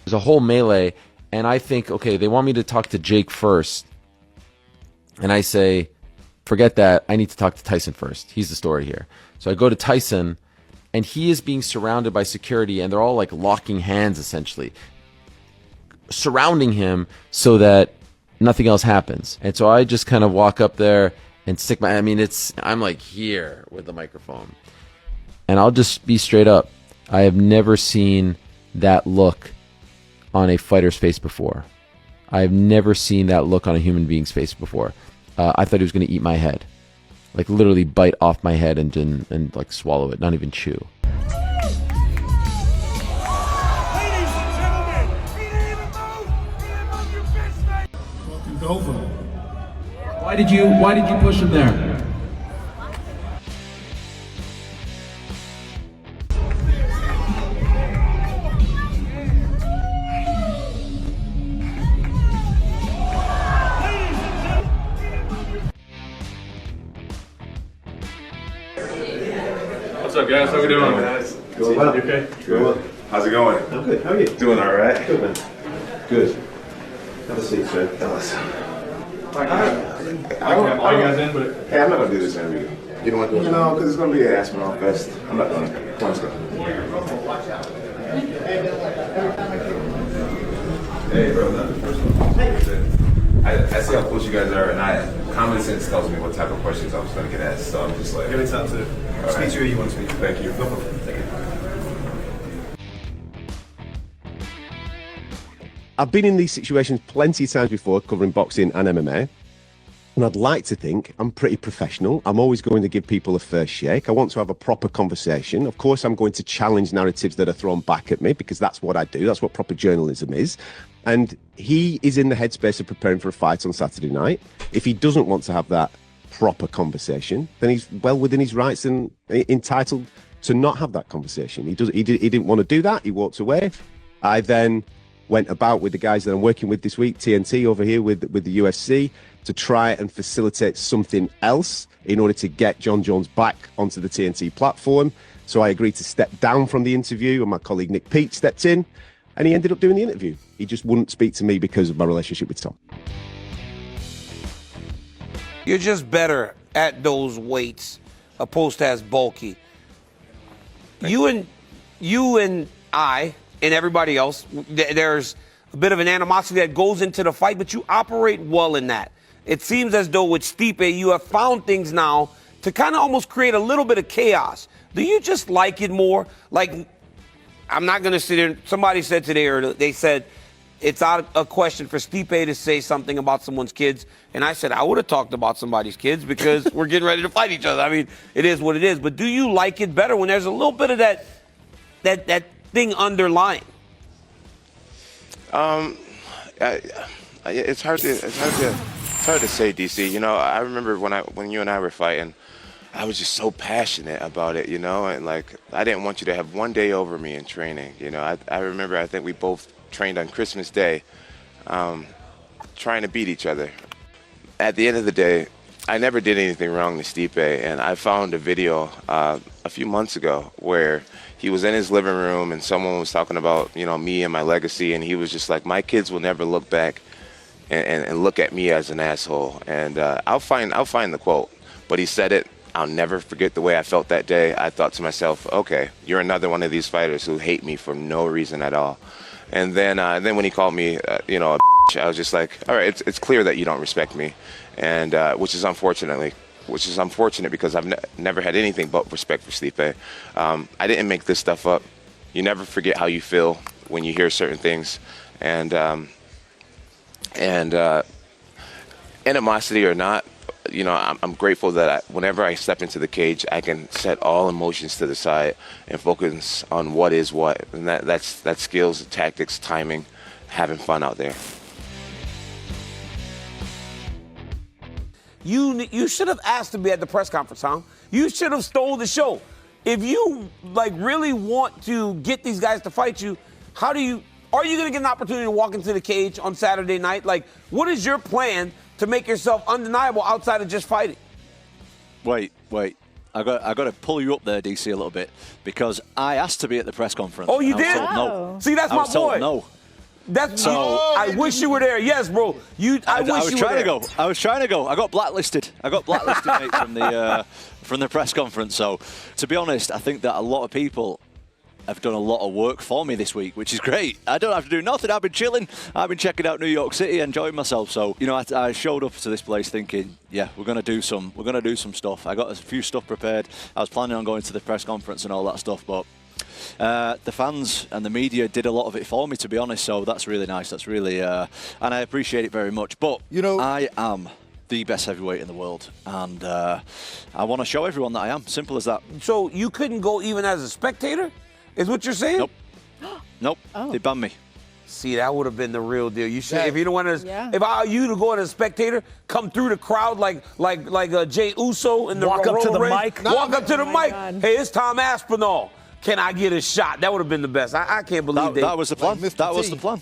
There's a whole melee, and I think, okay, they want me to talk to Jake first. And I say, forget that. I need to talk to Tyson first. He's the story here. So I go to Tyson, and he is being surrounded by security, and they're all like locking hands, essentially, surrounding him so that nothing else happens. And so I just kind of walk up there and stick my, I'm like here with the microphone. And I'll just be straight up. I have never seen that look on a fighter's face before. I've never seen that look on a human being's face before. I thought he was going to eat my head. Like literally bite off my head and like swallow it, not even chew. Over. Why did you push him there? What's up, guys? How we doing? Going well. You okay? Good. How's it going? I'm good. How are you? Doing all right. Good, man. Good. Have a seat, sir. I'll you guys in, but Hey, I'm not gonna do this interview. You don't want to do it? No, because it's gonna be an Aspinall fest. I'm not doing it. Come on, let's go. hey, bro, nothing personal. I see how close you guys are, and common sense tells me what type of questions I was going to get asked. So I'm just like, Anytime to speak to you, you want to speak. thank you. Thank you. I've been in these situations plenty of times before, covering boxing and MMA, and I'd like to think I'm pretty professional. I'm always going to give people a first shake. I want to have a proper conversation. Of course, I'm going to challenge narratives that are thrown back at me, because that's what I do. That's what proper journalism is. And he is in the headspace of preparing for a fight on Saturday night. If he doesn't want to have that proper conversation, then he's well within his rights and entitled to not have that conversation. He didn't want to do that. He walked away. I then went about with the guys that I'm working with this week, TNT over here with the UFC, to try and facilitate something else in order to get Jon Jones back onto the TNT platform. So I agreed to step down from the interview, and my colleague Nick Peach stepped in, and he ended up doing the interview. He just wouldn't speak to me because of my relationship with Tom. You're just better at those weights opposed to as bulky. You and I and everybody else, there's a bit of an animosity that goes into the fight, but you operate well in that. It seems as though with Stipe, you have found things now to kind of almost create a little bit of chaos. Do you just like it more? Like, I'm not going to sit there. Somebody said today, or they said, it's out a question for Stipe to say something about someone's kids. And I said, I would have talked about somebody's kids because we're getting ready to fight each other. I mean, it is what it is. But do you like it better when there's a little bit of that thing underlying? It's hard to say, DC. You know, I remember when you and I were fighting, I was just so passionate about it, you know, and like I didn't want you to have one day over me in training. You know, I remember, I think we both trained on Christmas Day, trying to beat each other. At the end of the day, I never did anything wrong to Stipe, and I found a video a few months ago where he was in his living room and someone was talking about, you know, me and my legacy, and he was just like, my kids will never look back and look at me as an asshole. And I'll find the quote, but he said it. I'll never forget the way I felt that day. I thought to myself, okay, you're another one of these fighters who hate me for no reason at all. And then when he called me, you know, a bitch, I was just like, all right, it's clear that you don't respect me, and which is unfortunate because I've never had anything but respect for Stipe. I didn't make this stuff up. You never forget how you feel when you hear certain things, and animosity or not, you know, I'm grateful that whenever I step into the cage, I can set all emotions to the side and focus on what is what, and that's skills, tactics, timing, having fun out there. You should have asked to be at the press conference, Tom. You should have stole the show. If you really want to get these guys to fight you, are you going to get an opportunity to walk into the cage on Saturday night? Like, what is your plan to make yourself undeniable outside of just fighting? Wait. I got to pull you up there, DC, a little bit, because I asked to be at the press conference. Oh, you did? No. See, that's my boy. No. I wish you were there. Yes, bro. I was trying to go. I got blacklisted. Mate, from the press conference. So, to be honest, I think that a lot of people have done a lot of work for me this week, which is great. I don't have to do nothing. I've been chilling. I've been checking out New York City, enjoying myself. So, I showed up to this place thinking, yeah, we're gonna do some stuff. I got a few stuff prepared. I was planning on going to the press conference and all that stuff, but the fans and the media did a lot of it for me, to be honest. So that's really nice. That's really, and I appreciate it very much. But I am the best heavyweight in the world, and I want to show everyone that I am. Simple as that. So you couldn't go even as a spectator? Is what you're saying? Nope. Oh. They banned me. See, that would have been the real deal. You should, if you don't want to, if I were you to go as a spectator, come through the crowd like Jey Uso in the walk up to the mic. Walk up to the mic. Hey, it's Tom Aspinall. Can I get a shot? That would have been the best. I can't believe that was the plan. That was the plan.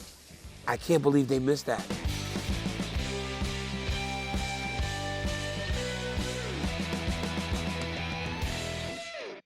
I can't believe they missed that.